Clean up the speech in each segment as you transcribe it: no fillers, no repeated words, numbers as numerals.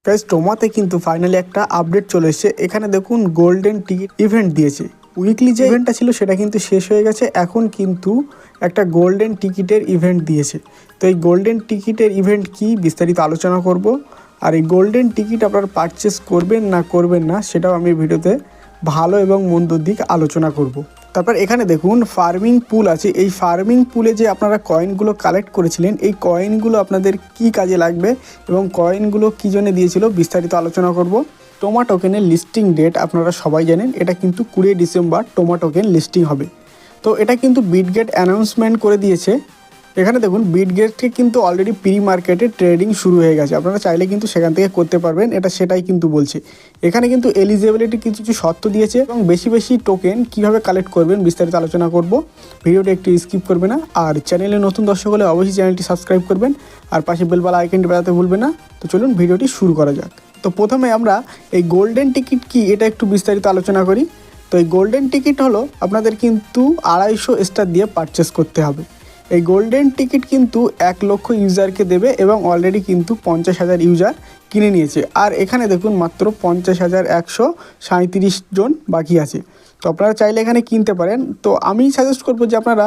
Guys টোমাতে কিন্তু finally একটা update চলে এসেছে। এখানে দেখুন গোল্ডেন টিকিট ইভেন্ট দিয়েছে। উইকলি যে ইভেন্টটা ছিল সেটা কিন্তু শেষ হয়ে গেছে, এখন কিন্তু একটা গোল্ডেন টিকিটের ইভেন্ট দিয়েছে। তো এই গোল্ডেন টিকিটের ইভেন্ট কি বিস্তারিত আলোচনা করব, আর এই গোল্ডেন টিকিট আপনারা পারচেস করবেন না করবেন না সেটাও আমি ভিডিওতে ভালো এবং মন্দর দিক আলোচনা করব। তারপর এখানে দেখুন ফার্মিং পুল আছে। এই ফার্মিং পুলে যে আপনারা কয়েনগুলো কালেক্ট করেছিলেন, এই কয়েনগুলো আপনাদের কি কাজে লাগবে এবং কয়েনগুলো কী জন্য দিয়েছিল বিস্তারিত আলোচনা করব। টোমা টোকেনের লিস্টিং ডেট আপনারা সবাই জানেন, এটা কিন্তু 20 ডিসেম্বর টোমা টোকেন লিস্টিং হবে। তো এটা কিন্তু বিটগেট অ্যানাউন্সমেন্ট করে দিয়েছে। এখানে দেখুন বিটগেটে কিন্তু অলরেডি প্রি মার্কেটে ট্রেডিং শুরু হয়ে গেছে, আপনারা চাইলে কিন্তু সেখান থেকে করতে পারবেন, এটা সেটাই কিন্তু বলছে। এখানে কিন্তু এলিজিবিলিটি কিছু কিছু শর্ত দিয়েছে এবং বেশি বেশি টোকেন কীভাবে কালেক্ট করবেন বিস্তারিত আলোচনা করব। ভিডিওটা একটু স্কিপ করবে না, আর চ্যানেলে নতুন দর্শক হলে অবশ্যই চ্যানেলটি সাবস্ক্রাইব করবেন আর পাশে বেলবালা আইকনটি বাজাতে ভুলবেন না। তো চলুন ভিডিওটি শুরু করা যাক। তো প্রথমে আমরা এই গোল্ডেন টিকিট কি এটা একটু বিস্তারিত আলোচনা করি। তো এই গোল্ডেন টিকিট হলো আপনাদের কিন্তু 250 স্টার দিয়ে পারচেস করতে হবে। এই গোল্ডেন টিকিট কিন্তু 1 লক্ষ ইউজারকে দেবে এবং অলরেডি কিন্তু 50,000 ইউজার কিনে নিয়েছে। আর এখানে দেখুন মাত্র 50,137 জন বাকি আছে। তো আপনারা চাইলে এখানে কিনতে পারেন। তো আমি সাজেস্ট করবো যে আপনারা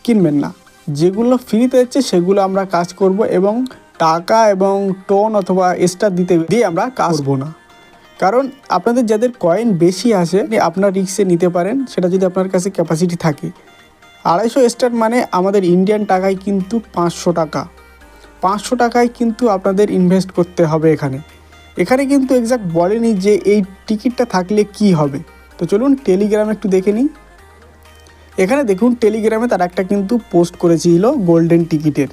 কিনবেন না, যেগুলো ফ্রিতে হচ্ছে সেগুলো আমরা কাজ করব এবং টাকা এবং টোন অথবা স্টার দিয়ে আমরা কাজ করবো না। কারণ আপনাদের যাদের কয়েন বেশি আসে আপনার রিস্কে নিতে পারেন, সেটা যদি আপনার কাছে ক্যাপাসিটি থাকে। 250 স্টার মানে আমাদের ইন্ডিয়ান টাকায় কিন্তু 500 টাকা। 500 টাকায় কিন্তু আপনাদের ইনভেস্ট করতে হবে এখানে কিন্তু এক্স্যাক্ট বলেনি যে এই টিকিটটা থাকলে কি হবে। তো চলুন টেলিগ্রামে একটু দেখে নিই। এখানে দেখুন টেলিগ্রামে তারা একটা কিন্তু পোস্ট করেছিল গোল্ডেন টিকিটের।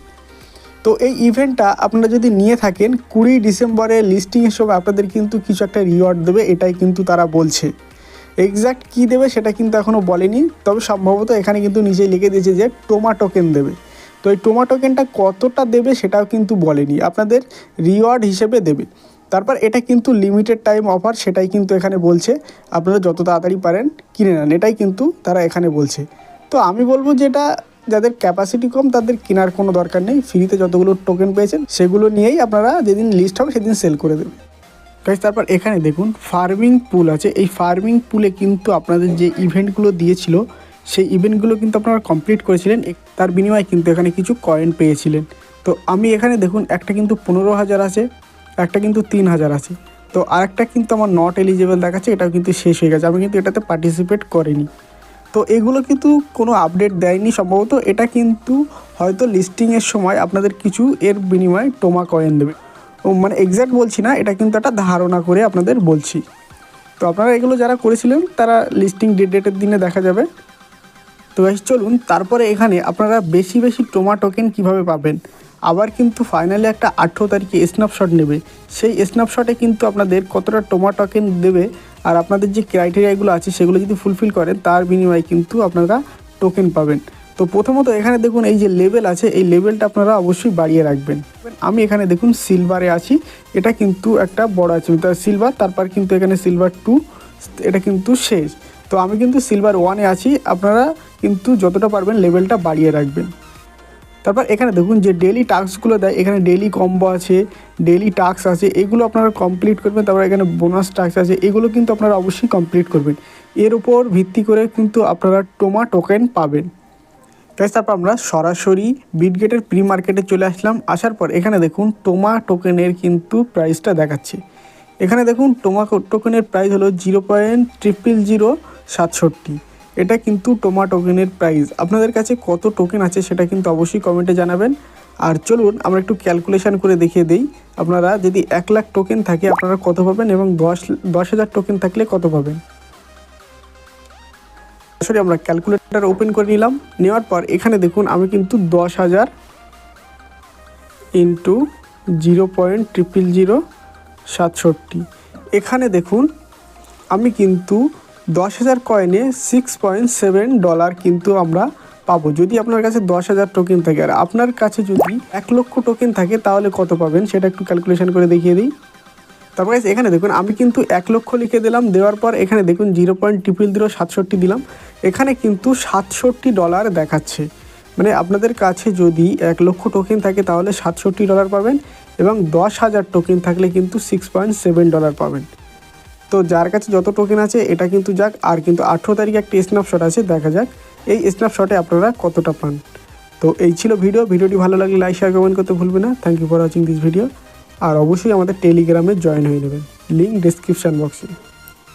তো এই ইভেন্টটা আপনারা যদি নিয়ে থাকেন 20 ডিসেম্বরে লিস্টিংয়ের সময় আপনাদের কিন্তু কিছু একটা রিওয়ার্ড দেবে, এটাই কিন্তু তারা বলছে। এক্স্যাক্ট কী দেবে সেটা কিন্তু এখনও বলেনি, তবে সম্ভবত এখানে কিন্তু নিজেই লিখে দিয়েছে যে টোমা টোকেন দেবে। তো এই টোমা টোকেনটা কতটা দেবে সেটাও কিন্তু বলেনি, আপনাদের রিওয়ার্ড হিসেবে দেবে। তারপর এটা কিন্তু লিমিটেড টাইম অফার, সেটাই কিন্তু এখানে বলছে আপনারা যত তাড়াতাড়ি পারেন কিনে নেন, এটাই কিন্তু তারা এখানে বলছে। তো আমি বলবো যে এটা যাদের ক্যাপাসিটি কম তাদের কেনার কোনো দরকার নেই, ফ্রিতে যতগুলো টোকেন পেয়েছেন সেগুলো নিয়েই আপনারা যেদিন লিস্ট হবে সেদিন সেল করে দেবে। তারপর এখানে দেখুন ফার্মিং পুল আছে। এই ফার্মিং পুলে কিন্তু আপনাদের যে ইভেন্টগুলো দিয়েছিল সেই ইভেন্টগুলো কিন্তু আপনারা কমপ্লিট করেছিলেন, তার বিনিময়ে কিন্তু এখানে কিছু কয়েন পেয়েছিলেন। তো আমি এখানে দেখুন একটা কিন্তু 15,000 আছে, একটা কিন্তু 3,000 আছে। তো আরেকটা কিন্তু আমার নট এলিজিবল দেখাচ্ছে, এটাও কিন্তু শেষ হয়ে গেছে, আমি কিন্তু এটাতে পার্টিসিপেট করিনি। তো এগুলো কিন্তু কোনো আপডেট দেয়নি সম্ভবত, এটা কিন্তু হয়তো লিস্টিংয়ের সময় আপনাদের কিছু এর বিনিময়ে টোমা কয়েন দেবে। মানে এক্স্যাক্ট বলছি না, এটা কিন্তু একটা ধারণা করে আপনাদের বলছি। তো আপনারা এগুলো যারা করেছিলেন তারা লিস্টিং ডেটের দিনে দেখা যাবে। তো চলুন তারপরে এখানে আপনারা বেশি বেশি টোমা টোকেন কীভাবে পাবেন। আবার কিন্তু ফাইনালি একটা 18 তারিখে স্ন্যাপশট নেবে, সেই স্ন্যাপশটে কিন্তু আপনাদের কতটা টোমা টোকেন দেবে আর আপনাদের যে ক্রাইটেরিয়াগুলো আছে সেগুলো যদি ফুলফিল করেন তার বিনিময়ে কিন্তু আপনারা টোকেন পাবেন। তো প্রথমত এখানে দেখুন এই যে লেভেল আছে, এই লেভেলটা আপনারা অবশ্যই বাড়িয়ে রাখবেন। আমি এখানে দেখুন সিলভারে আছি, এটা কিন্তু একটা বড় আছে সিলভার, তারপর কিন্তু এখানে সিলভার 2, এটা কিন্তু শেষ। তো আমি কিন্তু সিলভার 1-এ আছি, আপনারা কিন্তু যতটা পারবেন লেভেলটা বাড়িয়ে রাখবেন। তারপর এখানে দেখুন যে ডেলি টাস্কগুলো দেয়, এখানে ডেলি কম্বো আছে, ডেলি টাস্ক আছে, এগুলো আপনারা কমপ্লিট করবেন। তারপর এখানে বোনাস টাস্ক আছে, এগুলো কিন্তু আপনারা অবশ্যই কমপ্লিট করবেন। এর উপর ভিত্তি করে কিন্তু আপনারা টোমা টোকেন পাবেন। তারপর আমরা সরাসরি বিটগেটের প্রি মার্কেটে চলে আসলাম। আসার পর এখানে দেখুন টোমা টোকেনের কিন্তু প্রাইসটা দেখাচ্ছে। এখানে দেখুন টোমা টোকেনের প্রাইস হলো 0.00067। এটা কিন্তু টোমা টোকেনের প্রাইস। আপনাদের কাছে কত টোকেন আছে সেটা কিন্তু অবশ্যই কমেন্টে জানাবেন। আর চলুন আমরা একটু ক্যালকুলেশন করে দেখিয়ে দিই, আপনারা যদি 1 লাখ টোকেন থাকে আপনারা কত পাবেন এবং 10,000 টোকেন থাকলে কত পাবেন। সরি আমরা ক্যালকুলেটর ওপেন করে নিলাম, নেওয়ার পর এখানে দেখুন আমি কিন্তু 10,000 ইন্টু 0.00067, এখানে দেখুন আমি কিন্তু 10,000 কয়েনে $6.7 কিন্তু আমরা পাবো যদি আপনার কাছে 10,000 টোকেন থাকে। আর আপনার কাছে যদি 1 লক্ষ টোকেন থাকে তাহলে কত পাবেন সেটা একটু ক্যালকুলেশন করে দেখিয়ে দিই। তারপরে এখানে দেখুন আমি কিন্তু 1 লক্ষ লিখে দিলাম, দেওয়ার পর এখানে দেখুন 0.00067 দিলাম, এখানে কিন্তু $67 দেখাচ্ছে। মানে আপনাদের কাছে যদি 1 লক্ষ টোকেন থাকে তাহলে $67 পাবেন এবং 10,000 টোকেন থাকলে কিন্তু $6.7 পাবেন। তো যার কাছে যত টোকেন আছে এটা কিন্তু যাক, আর কিন্তু 18 তারিখে একটা স্ন্যাপশট আছে, দেখা যাক এই স্ন্যাপশটে আপনারা কতটা পান। তো এই ছিল ভিডিওটি ভালো লাগলে লাইক শেয়ার কমেন্ট করতে ভুলবেন না। Thank you for watching this video. আর অবশ্যই আমাদের টেলিগ্রামে জয়েন হয়ে নেবেন, লিঙ্ক ডিসক্রিপশান বক্সে।